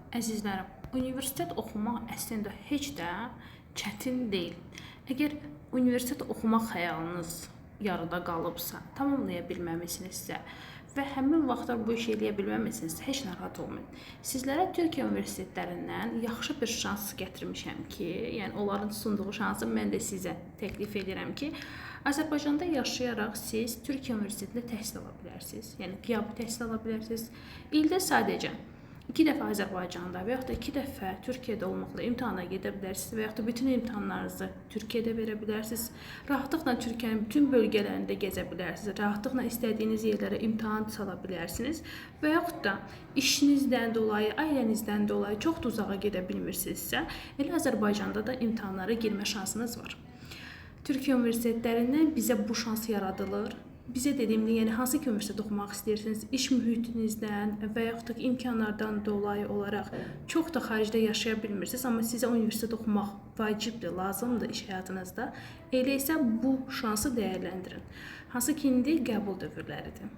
Əzizlərim, universitet oxumaq əslində heç də çətin deyil. Əgər universitet oxumaq xəyalınız yarıda qalıbsa, tamamlaya bilməmisinizsə və həmin vaxtlar bu işi eləyə bilməmisinizsə, heç narahat olmayın. Sizlərə Türkiyə universitetlərindən yaxşı bir şans gətirmişəm ki, yəni onların sunduğu şansı mən də sizə təklif edirəm ki, Azərbaycanda yaşayaraq siz Türkiyə universitetində təhsil ala bilərsiniz. Yəni qiyabi təhsil ala bilərsiniz. İldə sadəcə 2 dəfə Azərbaycanda və yaxud da 2 dəfə Türkiyədə olmaqla imtahana gedə bilərsiniz və yaxud da bütün imtahanlarınızı Türkiyədə verə bilərsiniz. Rahatlıqla Türkiyənin bütün bölgələrində gəzə bilərsiniz. Rahatlıqla istədiyiniz yerlərə imtahan sala bilərsiniz və yaxud da işinizdən dolayı, ailənizdən dolayı çox da uzağa gedə bilmirsinizsə, elə Azərbaycanda da imtahanlara girmə şansınız var. Türkiyə universitetlərindən bizə bu şans yaradılır. Bizə dediyimdə, yəni hansı ki universitet oxumaq istəyirsiniz, iş mühitinizdən və yaxud da imkanlardan dolayı olaraq çox da xaricdə yaşaya bilmirsiniz, amma sizə universitet oxumaq vacibdir, lazımdır iş həyatınızda. Elə isə bu şansı dəyərləndirin. Hansı ki indi qəbul dövrləridir.